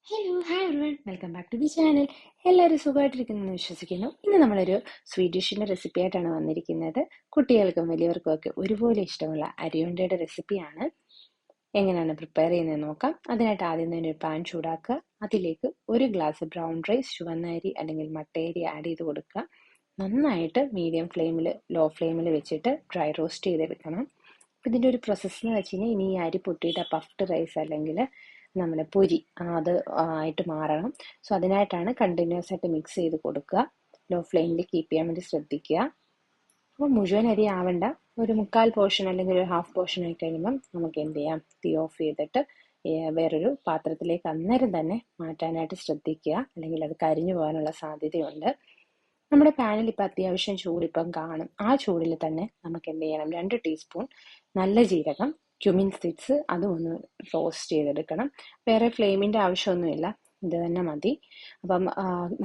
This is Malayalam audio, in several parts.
Hello hi everyone welcome back to the channel. എല്ലാവരും സുഖമായിട്ടിരിക്കുന്നെന്ന് വിശ്വസിക്കുന്നു. ഇന്ന് നമ്മളൊരു സ്വീറ്റ് ഡിഷിൻ്റെ റെസിപ്പി ആയിട്ടാണ് വന്നിരിക്കുന്നത്. കുട്ടികൾക്കും വലിയവർക്കും ഒക്കെ ഒരുപോലെ ഇഷ്ടമുള്ള അരിയുണ്ടയുടെ റെസിപ്പിയാണ്. എങ്ങനെയാണ് പ്രിപ്പയർ ചെയ്യുന്നത് നോക്കാം. അതിനായിട്ട് ആദ്യം തന്നെ ഒരു പാൻ ചൂടാക്കുക. അതിലേക്ക് ഒരു ഗ്ലാസ് ബ്രൗൺ റൈസ്, ചുവന്ന അരി അല്ലെങ്കിൽ മട്ടയരി ആഡ് ചെയ്ത് കൊടുക്കുക. നന്നായിട്ട് മീഡിയം ഫ്ലെയിമിൽ ലോ ഫ്ലെയിമിൽ വെച്ചിട്ട് ഡ്രൈ റോസ്റ്റ് ചെയ്തെടുക്കണം. അപ്പം ഇതിൻ്റെ ഒരു പ്രോസസ്സ് എന്ന് വെച്ച് കഴിഞ്ഞാൽ ഇനി ഈ അരി പൊട്ടിയിട്ട് പഫ്ഡ് റൈസ് അല്ലെങ്കിൽ നമ്മുടെ പൊരി അത് ആയിട്ട് മാറണം. സോ അതിനായിട്ടാണ് കണ്ടിന്യൂസ് ആയിട്ട് മിക്സ് ചെയ്ത് കൊടുക്കുക. ലോ ഫ്ലെയിമിൽ കീപ്പ് ചെയ്യാൻ വേണ്ടി ശ്രദ്ധിക്കുക. അപ്പോൾ മുഴുവൻ അരി ആവണ്ട, ഒരു മുക്കാൽ പോർഷൻ അല്ലെങ്കിൽ ഒരു ഹാഫ് പോർഷൻ ആയി കഴിയുമ്പം നമുക്ക് എന്ത് ചെയ്യാം, തീ ഓഫ് ചെയ്തിട്ട് വേറൊരു പാത്രത്തിലേക്ക് അന്നേരം തന്നെ മാറ്റാനായിട്ട് ശ്രദ്ധിക്കുക, അല്ലെങ്കിൽ അത് കരിഞ്ഞു പോകാനുള്ള സാധ്യതയുണ്ട്. നമ്മുടെ പാനിൽ ഇപ്പം അത്യാവശ്യം ചൂടിപ്പം കാണും. ആ ചൂടിൽ തന്നെ നമുക്ക് എന്ത് ചെയ്യണം, 2 ടീസ്പൂൺ നല്ല ജീരകം, ക്യുമിൻ സീഡ്സ് അതും ഒന്ന് റോസ്റ്റ് ചെയ്തെടുക്കണം. വേറെ ഫ്ലെയിമിൻ്റെ ആവശ്യമൊന്നുമില്ല, ഇത് തന്നെ മതി. അപ്പം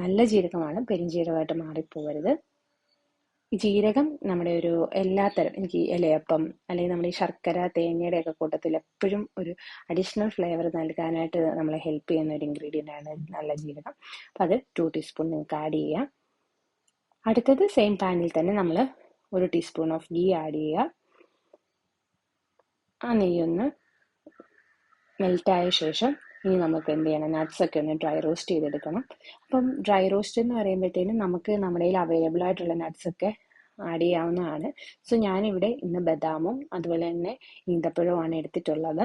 നല്ല ജീരകമാണ്, പെരിഞ്ജീരകമായിട്ട് മാറിപ്പോകരുത്. ഈ ജീരകം നമ്മുടെ ഒരു എല്ലാത്തരം എനിക്ക് ഇലയപ്പം അല്ലെങ്കിൽ നമ്മുടെ ഈ ശർക്കര തേങ്ങയുടെ ഒക്കെ കൂട്ടത്തിൽ എപ്പോഴും ഒരു അഡീഷണൽ ഫ്ലേവർ നൽകാനായിട്ട് നമ്മളെ ഹെൽപ്പ് ചെയ്യുന്ന ഒരു ഇൻഗ്രീഡിയൻ്റ് ആണ് നല്ല ജീരകം. അപ്പം അത് 2 ടീസ്പൂൺ നിങ്ങൾക്ക് ആഡ് ചെയ്യാം. അടുത്തത് സെയിം പാനിൽ തന്നെ നമ്മൾ 1 ടീസ്പൂൺ ഓഫ് ഗീ ആഡ് ചെയ്യുക. ആ നെയ്യൊന്ന് മെൽറ്റായ ശേഷം ഇനി നമുക്ക് എന്ത് ചെയ്യണം, നട്ട്സൊക്കെ ഒന്ന് ഡ്രൈ റോസ്റ്റ് ചെയ്തെടുക്കണം. അപ്പം ഡ്രൈ റോസ്റ്റ് എന്ന് പറയുമ്പോഴത്തേനും നമുക്ക് നമ്മുടെ കയ്യിൽ അവൈലബിൾ ആയിട്ടുള്ള നട്ട്സൊക്കെ ആഡ് ചെയ്യാവുന്നതാണ്. സോ ഞാനിവിടെ ഇന്ന് ബദാമും അതുപോലെ തന്നെ ഈന്തപ്പഴവുമാണ് എടുത്തിട്ടുള്ളത്.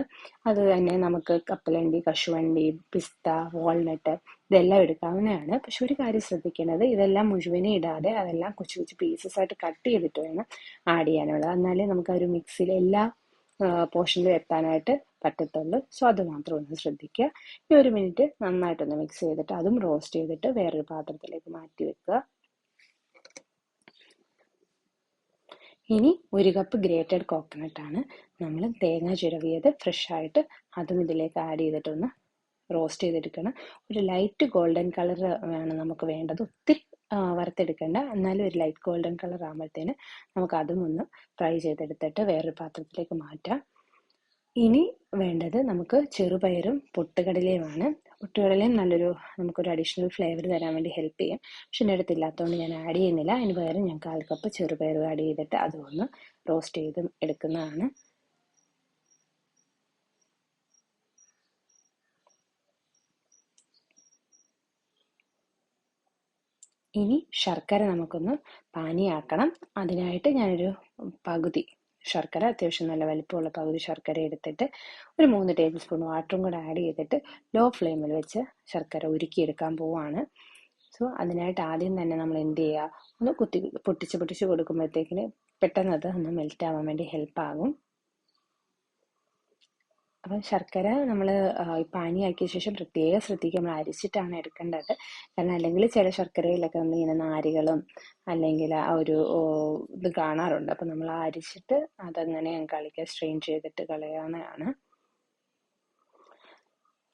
അത് തന്നെ നമുക്ക് കപ്പലണ്ടി, കശുവണ്ടി, പിസ്ത, വാൾനട്ട് ഇതെല്ലാം എടുക്കാവുന്നതാണ്. പക്ഷെ ഒരു കാര്യം ശ്രദ്ധിക്കേണ്ടത്, ഇതെല്ലാം മുഴുവനെ ഇടാതെ അതെല്ലാം കൊച്ചു കൊച്ചു പീസസ് ആയിട്ട് കട്ട് ചെയ്തിട്ട് വേണം ആഡ് ചെയ്യാനുള്ളത്. എന്നാലേ നമുക്ക് ആ ഒരു മിക്സിൽ എല്ലാ പോർഷനിലും എത്താനായിട്ട് പറ്റത്തുള്ളൂ. സോ അത് മാത്രം ഒന്ന് ശ്രദ്ധിക്കുക. ഇനി 1 മിനിറ്റ് നന്നായിട്ടൊന്ന് മിക്സ് ചെയ്തിട്ട് അതും റോസ്റ്റ് ചെയ്തിട്ട് വേറൊരു പാത്രത്തിലേക്ക് മാറ്റി വെക്കുക. ഇനി 1 കപ്പ് ഗ്രേറ്റഡ് കോക്കനട്ട് ആണ്. നമ്മൾ തേങ്ങ ചിരവിയത് ഫ്രഷ് ആയിട്ട് അതും ഇതിലേക്ക് ആഡ് ചെയ്തിട്ടൊന്ന് റോസ്റ്റ് ചെയ്തെടുക്കണം. ഒരു ലൈറ്റ് ഗോൾഡൻ കളർ വേണം നമുക്ക് വേണ്ടത്, ഒത്തിരി വറുത്തെടുക്കേണ്ട, എന്നാലും ഒരു ലൈറ്റ് ഗോൾഡൻ കളർ ആകുമ്പോഴത്തേന് നമുക്ക് അതും ഒന്ന് ഫ്രൈ ചെയ്തെടുത്തിട്ട് വേറൊരു പാത്രത്തിലേക്ക് മാറ്റാം. ഇനി വേണ്ടത് നമുക്ക് ചെറുപയറും പൊട്ടുകടലയുമാണ്. പൊട്ടുകടലയും നമുക്കൊരു അഡീഷണൽ ഫ്ലേവർ തരാൻ വേണ്ടി ഹെൽപ്പ് ചെയ്യും. പക്ഷെ എൻ്റെ അടുത്ത് ഇല്ലാത്തതുകൊണ്ട് ഞാൻ ആഡ് ചെയ്യുന്നില്ല. അതിന് പകരം ഞാൻ 1/4 കപ്പ് ചെറുപയർ ആഡ് ചെയ്തിട്ട് അതൊന്ന് റോസ്റ്റ് ചെയ്ത് എടുക്കുന്നതാണ്. ഇനി ശർക്കര നമുക്കൊന്ന് പാനിയാക്കണം. അതിനായിട്ട് ഞാനൊരു പകുതി ശർക്കര, അത്യാവശ്യം നല്ല വലിപ്പമുള്ള പകുതി ശർക്കര എടുത്തിട്ട് ഒരു 3 ടേബിൾ സ്പൂൺ വാട്ടറും കൂടെ ആഡ് ചെയ്തിട്ട് ലോ ഫ്ലെയിമിൽ വെച്ച് ശർക്കര ഉരുക്കിയെടുക്കാൻ പോവാണ്. സോ അതിനായിട്ട് ആദ്യം തന്നെ നമ്മൾ എന്ത് ചെയ്യുക, ഒന്ന് പൊട്ടിച്ച് കൊടുക്കുമ്പോഴത്തേക്കിന് പെട്ടെന്ന് അത് ഒന്ന് മെൽറ്റ് ആവാൻ വേണ്ടി ഹെൽപ്പാകും. അപ്പം ശർക്കര നമ്മൾ പാനിയാക്കിയ ശേഷം പ്രത്യേകം ശ്രദ്ധിക്കുക, നമ്മൾ അരിച്ചിട്ടാണ് എടുക്കേണ്ടത്. കാരണം അല്ലെങ്കിൽ ചില ശർക്കരയിലൊക്കെ ഇങ്ങനെ നാരുകളും അല്ലെങ്കിൽ ആ ഒരു ഇത് കാണാറുണ്ട്. അപ്പം നമ്മൾ അരിച്ചിട്ട് അതങ്ങനെ സ്ട്രെയിൻ ചെയ്തിട്ട് കളയാവുന്നതാണ്.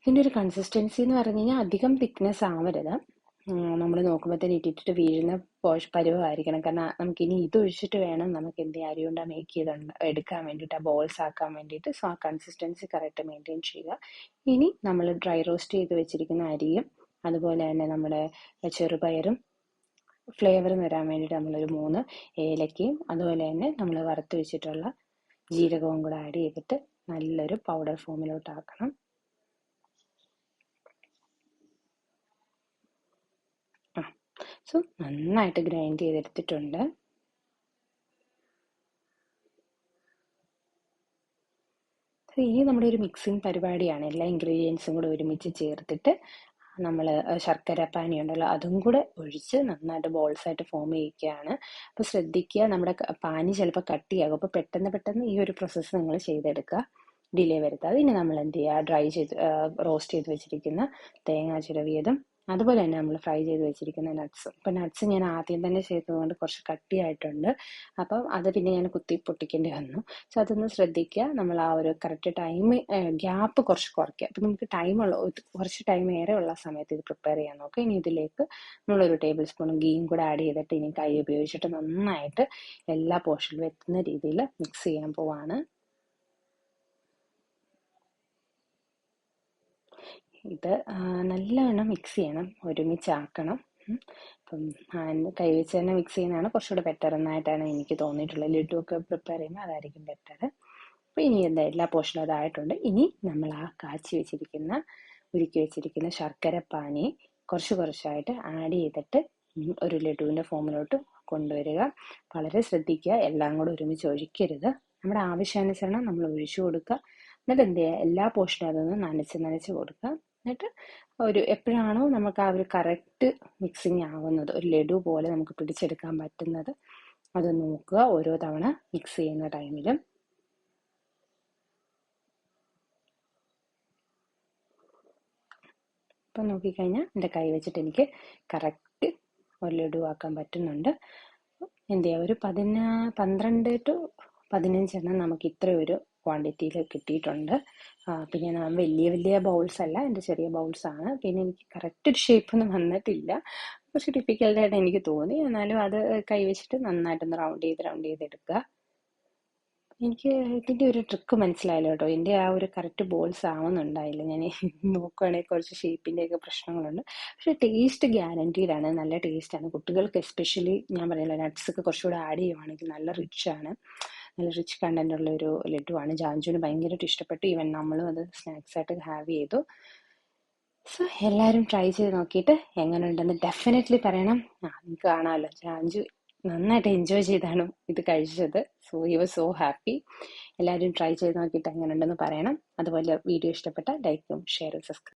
ഇതിൻ്റെ ഒരു കൺസിസ്റ്റൻസി എന്ന് പറഞ്ഞു കഴിഞ്ഞാൽ അധികം തിക്നെസ് ആവരുത്. നമ്മൾ നോക്കുമ്പോഴത്തേന് ഇട്ടിട്ട് വീഴുന്ന പരുവമായിരിക്കണം. കാരണം നമുക്കിനി ഇത് ഒഴിച്ചിട്ട് വേണം നമുക്ക് എന്ത് ചെയ്യാൻ, അരിയുണ്ട മേക്ക് ചെയ്ത് എടുക്കാൻ വേണ്ടിയിട്ട്, ആ ബോൾസ് ആക്കാൻ വേണ്ടിയിട്ട്. സോ ആ കൺസിസ്റ്റൻസി കറക്റ്റ് മെയിൻറ്റെയിൻ ചെയ്യുക. ഇനി നമ്മൾ ഡ്രൈ റോസ്റ്റ് ചെയ്ത് വെച്ചിരിക്കുന്ന അരിയും അതുപോലെ തന്നെ നമ്മുടെ ചെറുപയറും ഫ്ലേവർ വരാൻ വേണ്ടിയിട്ട് നമ്മളൊരു 3 ഏലക്കയും അതുപോലെ തന്നെ നമ്മൾ വറുത്ത് വെച്ചിട്ടുള്ള ജീരകവും കൂടെ ആഡ് ചെയ്തിട്ട് നല്ലൊരു പൗഡർ ഫോമിലോട്ട് ആക്കണം. സോ നന്നായിട്ട് ഗ്രൈൻഡ് ചെയ്തെടുത്തിട്ടുണ്ട്. ഇനി നമ്മുടെ ഒരു മിക്സിങ് പരിപാടിയാണ്. എല്ലാ ഇൻഗ്രീഡിയൻസും കൂടെ ഒരുമിച്ച് ചേർത്തിട്ട് നമ്മൾ ശർക്കര പാനി ഉണ്ടല്ലോ അതും കൂടെ ഒഴിച്ച് നന്നായിട്ട് ബോൾസ് ആയിട്ട് ഫോം ചെയ്യിക്കുകയാണ്. അപ്പോൾ ശ്രദ്ധിക്കുക, നമ്മുടെ പാനി ചിലപ്പോൾ കട്ടിയാകും. അപ്പോൾ പെട്ടെന്ന് ഈ ഒരു പ്രോസസ്സ് നിങ്ങൾ ചെയ്തെടുക്കുക, ഡിലേ വരുത്താതെ. ഇനി നമ്മൾ എന്ത് ചെയ്യുക, റോസ്റ്റ് ചെയ്ത് വെച്ചിരിക്കുന്ന തേങ്ങ ചിരവിയതും അതുപോലെ തന്നെ നമ്മൾ ഫ്രൈ ചെയ്ത് വെച്ചിരിക്കുന്ന നട്ട്സും. ഇപ്പം നട്ട്സ് ഞാൻ ആദ്യം തന്നെ ചെയ്തതുകൊണ്ട് കുറച്ച് കട്ടിയായിട്ടുണ്ട്. അപ്പം അത് പിന്നെ ഞാൻ കുത്തി പൊട്ടിക്കേണ്ടി വന്നു. സോ അതൊന്ന് ശ്രദ്ധിക്കുക. നമ്മൾ ആ ഒരു കറക്റ്റ് ഗ്യാപ്പ് കുറച്ച് കുറയ്ക്കുക. അപ്പം നമുക്ക് കുറച്ച് ടൈം ഏറെ ഉള്ള സമയത്ത് ഇത് പ്രിപ്പയർ ചെയ്യാൻ നോക്കുക. ഇനി ഇതിലേക്ക് നമ്മളൊരു ടേബിൾ സ്പൂൺ ഗീയും കൂടെ ആഡ് ചെയ്തിട്ട് ഇനി കൈ ഉപയോഗിച്ചിട്ട് നന്നായിട്ട് എല്ലാ പോർഷനിലും എത്തുന്ന രീതിയിൽ മിക്സ് ചെയ്യാൻ പോവാണ്. ഇത് നല്ലവണ്ണം മിക്സ് ചെയ്യണം, ഒരുമിച്ചാക്കണം. അപ്പം കൈവച്ച് തന്നെ മിക്സ് ചെയ്യുന്നതാണ് കുറച്ചുകൂടെ ബെറ്റർ എന്നായിട്ടാണ് എനിക്ക് തോന്നിയിട്ടുള്ളത്. ലഡു ഒക്കെ പ്രിപ്പയർ ചെയ്യുമ്പോൾ അതായിരിക്കും ബെറ്റർ. അപ്പോൾ ഇനി എന്താ എല്ലാ പോർഷനും അതായിട്ടുണ്ട്. ഇനി നമ്മൾ ആ ഉരുക്കി വെച്ചിരിക്കുന്ന ശർക്കര പാനി കുറച്ച് കുറച്ചായിട്ട് ആഡ് ചെയ്തിട്ട് ഒരു ലഡുവിൻ്റെ ഫോമിലോട്ട് കൊണ്ടുവരിക. വളരെ ശ്രദ്ധിക്കുക, എല്ലാം കൂടെ ഒരുമിച്ച് ഒഴിക്കരുത്. നമ്മുടെ ആവശ്യാനുസരണം നമ്മൾ ഒഴിച്ചു കൊടുക്കുക. എന്നിട്ട് എന്ത് ചെയ്യുക, എല്ലാ പോർഷനും അതൊന്ന് നനച്ച് കൊടുക്കുക. എന്നിട്ട് എപ്പോഴാണോ നമുക്ക് ആ ഒരു കറക്റ്റ് മിക്സിങ് ആവുന്നത്, ഒരു ലഡു പോലെ നമുക്ക് പിടിച്ചെടുക്കാൻ പറ്റുന്നത്, അത് നോക്കുക ഓരോ തവണ മിക്സ് ചെയ്യുന്ന ടൈമിലും. ഇപ്പം നോക്കിക്കഴിഞ്ഞാൽ എൻ്റെ കൈ വെച്ചിട്ട് എനിക്ക് കറക്റ്റ് ഒരു ലഡു ആക്കാൻ പറ്റുന്നുണ്ട്. എന്ത് ചെയ്യുക, ഒരു 12 to 15 നമുക്ക് ഇത്ര ഒരു ക്വാണ്ടിറ്റിയിൽ കിട്ടിയിട്ടുണ്ട്. പിന്നെ വലിയ ബൗൾസ് അല്ല, എൻ്റെ ചെറിയ ബൗൾസ് ആണ്. പിന്നെ എനിക്ക് കറക്റ്റ് ഒരു ഷേപ്പൊന്നും വന്നിട്ടില്ല, കുറച്ച് ഡിഫിക്കൽട്ടായിട്ട് എനിക്ക് തോന്നി. എന്നാലും അത് കൈ വെച്ചിട്ട് നന്നായിട്ടൊന്ന് റൗണ്ട് ചെയ്തെടുക്കുക. എനിക്ക് ഇതിൻ്റെ ഒരു ട്രിക്ക് മനസ്സിലായല്ലോ കേട്ടോ. എൻ്റെ ആ ഒരു കറക്റ്റ് ബോൾസ് ആവുന്നുണ്ടായില്ല. ഞാൻ നോക്കുകയാണെങ്കിൽ കുറച്ച് ഷേപ്പിൻ്റെയൊക്കെ പ്രശ്നങ്ങളുണ്ട്. പക്ഷേ ടേസ്റ്റ് ഗ്യാരണ്ടീഡാണ്, നല്ല ടേസ്റ്റാണ്. കുട്ടികൾക്ക് എസ്പെഷ്യലി ഞാൻ പറയല്ലോ, നട്ട്സൊക്കെ കുറച്ചുകൂടെ ആഡ് ചെയ്യുവാണെങ്കിൽ നല്ല റിച്ച് കണ്ടന്റ് ഉള്ള ഒരു ലഡുവാണ്. ജാൻജുവിന് ഭയങ്കരമായിട്ട് ഇഷ്ടപ്പെട്ടു. ഈവൻ നമ്മളും അത് സ്നാക്സ് ആയിട്ട് ഹാവ് ചെയ്തു. സോ എല്ലാവരും ട്രൈ ചെയ്ത് നോക്കിയിട്ട് എങ്ങനെ ഉണ്ടെന്ന് ഡെഫിനറ്റ്ലി പറയണം. നിങ്ങൾക്ക് കാണാമല്ലോ, ജാൻജു നന്നായിട്ട് എൻജോയ് ചെയ്താണ് ഇത് കഴിച്ചത്. So he was so happy. എല്ലാവരും ട്രൈ ചെയ്ത് നോക്കിയിട്ട് എങ്ങനെ ഉണ്ടെന്ന് പറയണം. അതുപോലെ വീഡിയോ ഇഷ്ടപ്പെട്ട ലൈക്കും ഷെയറും സബ്സ്ക്രൈബ്